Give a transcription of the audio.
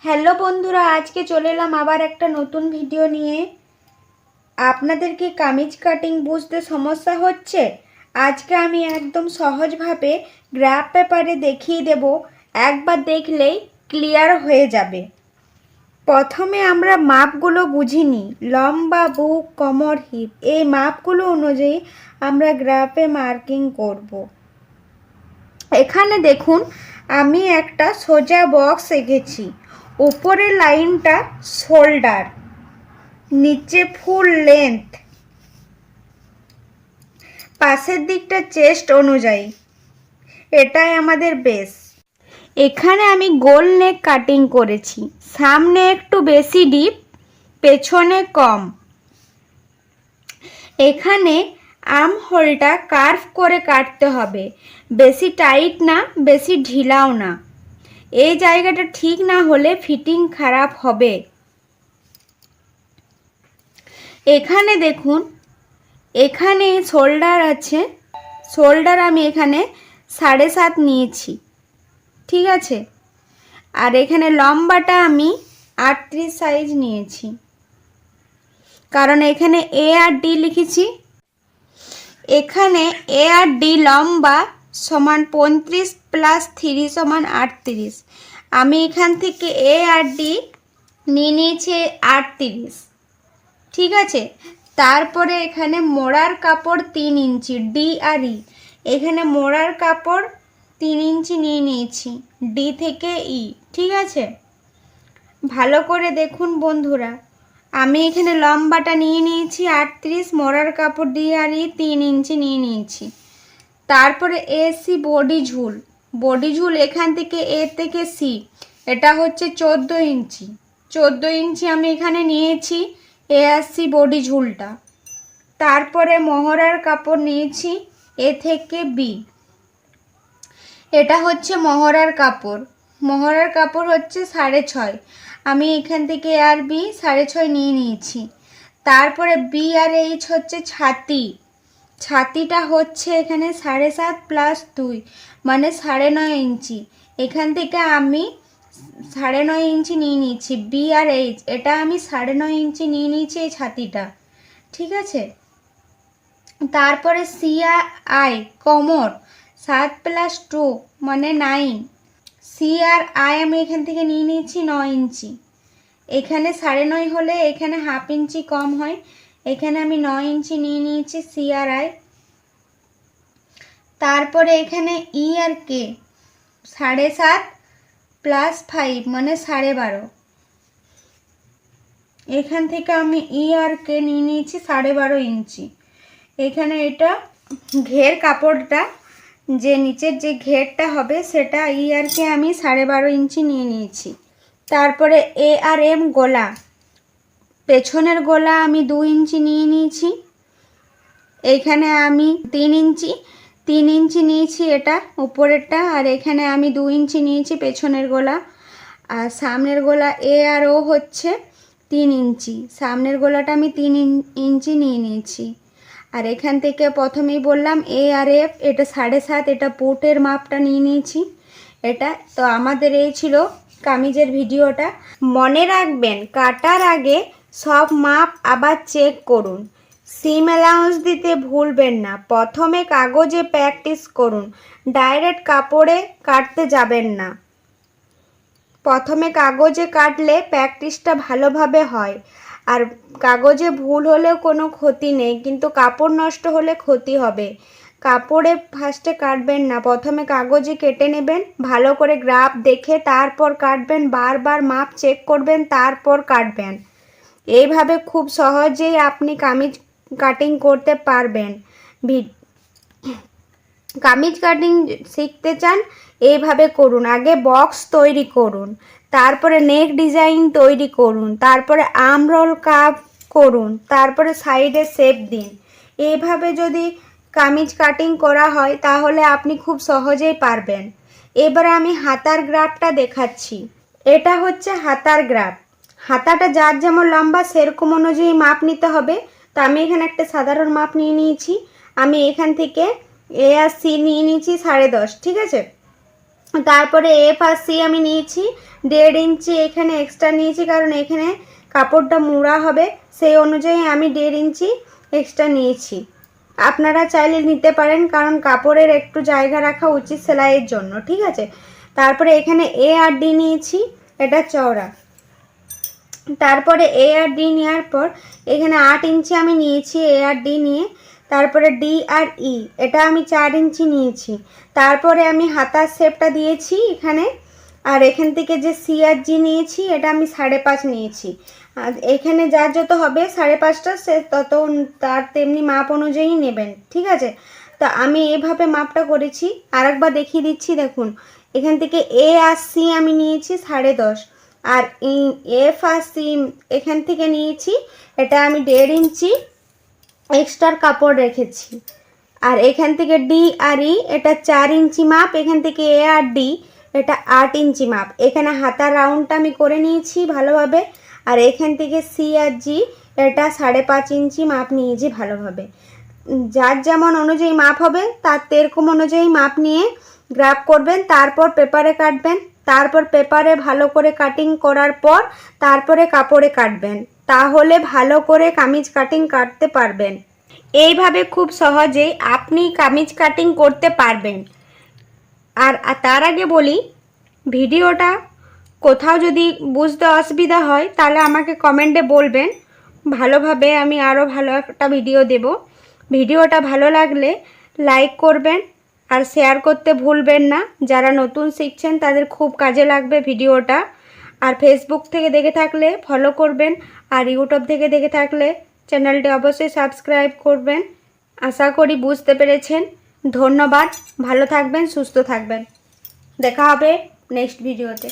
Hello বন্ধুরা, আজকে চলে এলাম আবার একটা নতুন ভিডিও নিয়ে। আপনাদের কি কামিজ কাটিং বুঝতে সমস্যা হচ্ছে? আজকে আমি একদম সহজভাবে গ্রাফ পেপারে দেখিয়ে দেব, একবার দেখলেই ক্লিয়ার হয়ে যাবে। প্রথমে আমরা মাপগুলো বুঝে নিই। লম্বা, বুক, কোমর, হিপ, এই মাপগুলো অনুযায়ী আমরা গ্রাফে মার্কিং করব। এখানে দেখুন, আমি একটা সোজা বক্স এঁকেছি। উপরের লাইনটা শোল্ডার, নিচে ফুল লেন্থ, পাশের দিকটা চেস্ট অনুযায়ী। এটাই আমাদের বেস। এখানে আমি গোল নেক কাটিং করেছি। সামনে একটু বেশি ডিপ, পেছনে কম। এখানে আর্ম হোলটা কার্ভ করে কাটতে হবে, বেশি টাইট না, বেশি ঢিলাও না। এই জায়গাটা ঠিক না হলে ফিটিং খারাপ হবে। এখানে দেখুন, এখানে শোল্ডার আছে। শোল্ডার আমি এখানে 7.5 নিয়েছি, ঠিক আছে। আর এখানে লম্বাটা আমি 38 সাইজ নিয়েছি, কারণ এখানে এ আর ডি লিখেছি। এখানে এ আর ডি লম্বা সমান 35 প্লাস 3 সমান 38। আমি এখান থেকে এ আর ডি নিয়ে নিয়েছি 38, ঠিক আছে। তারপরে এখানে মোড়ার কাপড় 3 ইঞ্চি, ডি আর ই। এখানে মোড়ার কাপড় 3 ইঞ্চি নিয়ে নিয়েছি, ডি থেকে ই, ঠিক আছে। ভালো করে দেখুন বন্ধুরা, আমি এখানে লম্বাটা নিয়ে নিয়েছি 38, মোড়ার কাপড় ডি আর ই 3 ইঞ্চি নিয়ে নিয়েছি। তারপরে এ সি বডি ঝুল, বডি ঝুল এখান থেকে এ থেকে সি, এটা হচ্ছে 14 ইঞ্চি। 14 ইঞ্চি আমি এখানে নিয়েছি এ আর সি বডি ঝুলটা। তারপরে মহড়ার কাপড় নিয়েছি এ থেকে বি, এটা হচ্ছে মহড়ার কাপড়। মহড়ার কাপড় হচ্ছে 6.5, আমি এখান থেকে এ আর বি 6.5 নিয়ে নিয়েছি। তারপরে বি আর এইচ হচ্ছে ছাতি। ছাতিটা হচ্ছে এখানে 7.5 প্লাস 2 মানে 9.5 ইঞ্চি। এখান থেকে আমি 9.5 ইঞ্চি নিয়ে নিয়েছি। বি আর এইচ এটা আমি 9.5 ইঞ্চি নিয়ে নিয়েছি এই ছাতিটা, ঠিক আছে। তারপরে সি আর আই কোমর 7 প্লাস 2 মানে 9। সি আর আই আমি এখান থেকে নিয়ে নিয়েছি 9 ইঞ্চি। এখানে 9.5 হলে এখানে হাফ ইঞ্চি কম হয়, এখানে আমি 9 ইঞ্চি নিয়ে নিয়েছি সি আর আই। তারপরে এখানে ই আর কে 7.5 প্লাস 5 মানে 12.5। এখান থেকে আমি ই আর কে নিয়ে নিয়েছি 12.5 ইঞ্চি। এখানে এটা ঘের কাপড়টা, যে নিচের যে ঘেরটা হবে সেটা ই আর কে আমি 12.5 ইঞ্চি নিয়ে নিয়েছি। তারপরে এ আর এম গলা, পেছনের গলা আমি 2 ইঞ্চি নিয়ে নিয়েছি। এইখানে আমি 3 ইঞ্চি নিয়েছি এটা উপরেরটা, আর এখানে আমি 2 ইঞ্চি নিয়েছি পেছনের গলা। আর সামনের গলা এ আর ও হচ্ছে 3 ইঞ্চি, সামনের গলাটা আমি 3 ইঞ্চি নিয়ে নিয়েছি। আর এখান থেকে প্রথমেই বললাম এ আর এফ এটা 7.5, এটা পুটের মাপটা নিয়ে নিয়েছি এটা। তো আমাদের এই ছিল কামিজের ভিডিওটা। মনে রাখবেন, কাটার আগে সব মাপ আবার চেক করুন। সিম অ্যালাউন্স দিতে ভুলবেন না। প্রথমে কাগজে প্র্যাকটিস করুন, ডাইরেক্ট কাপড়ে কাটতে যাবেন না। প্রথমে কাগজে কাটলে প্র্যাকটিসটা ভালোভাবে হয়। আর কাগজে ভুল হলেও কোনো ক্ষতি নেই, কিন্তু কাপড় নষ্ট হলে ক্ষতি হবে। কাপড়ে ফার্স্টে কাটবেন না, প্রথমে কাগজে কেটে নেবেন, ভালো করে গ্রাফ দেখে তারপর কাটবেন, বারবার মাপ চেক করবেন, তারপর কাটবেন। এইভাবে খুব সহজেই আপনি কামিজ কাটিং করতে পারবেন। কামিজ কাটিং শিখতে চান, এইভাবে করুন। আগে বক্স তৈরি করুন, তারপরে নেক ডিজাইন তৈরি করুন, তারপরে আর্ম রোল কাপ করুন, তারপরে সাইডে শেপ দিন। এইভাবে যদি কামিজ কাটিং করা হয় তাহলে আপনি খুব সহজেই পারবেন। এবারে আমি হাতার গ্রাফটা দেখাচ্ছি। এটা হচ্ছে হাতার গ্রাফ। হাতাটা যার যেমন লম্বা সেরকম অনুযায়ী মাপ নিতে হবে। তো আমি এখানে একটা সাধারণ মাপ নিয়ে নিয়েছি। আমি এখান থেকে এ আর সি নিয়ে নিয়েছি 10.5, ঠিক আছে। তারপরে এফ আর সি আমি নিয়েছি 1.5 ইঞ্চি এখানে এক্সট্রা নিয়েছি, কারণ এখানে কাপড়টা মোড়া হবে, সেই অনুযায়ী আমি 1.5 ইঞ্চি এক্সট্রা নিয়েছি। আপনারা চাইলে নিতে পারেন, কারণ কাপড়ের একটু জায়গা রাখা উচিত সেলাইয়ের জন্য, ঠিক আছে। তারপরে এখানে এ আর ডি নিয়েছি, এটা চওড়া। তারপরে এ আর ডি নেওয়ার পর এখানে 8 ইঞ্চি আমি নিয়েছি এ আর ডি নিয়ে। তারপরে ডি আর ই এটা আমি 4 ইঞ্চি নিয়েছি। তারপরে আমি হাতার শেপটা দিয়েছি এখানে, আর এখান থেকে যে সি আর জি নিয়েছি এটা আমি 5.5 নিয়েছি। আর এখানে যার যত হবে 5.5টা সে তত তার তেমনি মাপ অনুযায়ী নেবেন, ঠিক আছে। তো আমি এইভাবে মাপটা করেছি, আরেকবার দেখিয়ে দিচ্ছি। দেখুন এখান থেকে এ আর সি আমি নিয়েছি 10.5, আর এফ আর সি এখান থেকে নিয়েছি, এটা আমি 1.5 ইঞ্চি এক্সট্রা কাপড় রেখেছি। আর এখান থেকে ডি আর ই এটা 4 ইঞ্চি মাপ, এখান থেকে এ আর ডি এটা 8 ইঞ্চি মাপ। এখানে হাতার রাউন্ডটা আমি করে নিয়েছি ভালোভাবে। আর এখান থেকে সি আর জি এটা 5.5 ইঞ্চি মাপ নিয়েছি ভালোভাবে। যার যেমন অনুযায়ী মাপ হবে তার এরকম অনুযায়ী মাপ নিয়ে গ্রাফ করবেন, তারপর পেপারে কাটবেন। তারপর পেপারে ভালো করে কাটিং করার পর তারপরে কাপড়ে কাটবেন, তাহলে ভালো করে কামিজ কাটিং কাটতে পারবেন। এইভাবে খুব সহজেই আপনি কামিজ কাটিং করতে পারবেন। আর তার আগে বলি, ভিডিওটা কোথাও যদি বুঝতে অসুবিধা হয় তাহলে আমাকে কমেন্টে বলবেন, ভালোভাবে আমি আরও ভালো একটা ভিডিও দেব। ভিডিওটা ভালো লাগলে লাইক করবেন আর শেয়ার করতে ভুলবেন না। যারা নতুন শিখছেন তাদের খুব কাজে লাগবে ভিডিওটা। আর ফেসবুক থেকে দেখে থাকলে ফলো করবেন, আর ইউটিউব থেকে দেখে থাকলে চ্যানেলটি অবশ্যই সাবস্ক্রাইব করবেন। আশা করি বুঝতে পেরেছেন। ধন্যবাদ, ভালো থাকবেন, সুস্থ থাকবেন। দেখা হবে নেক্সট ভিডিওতে।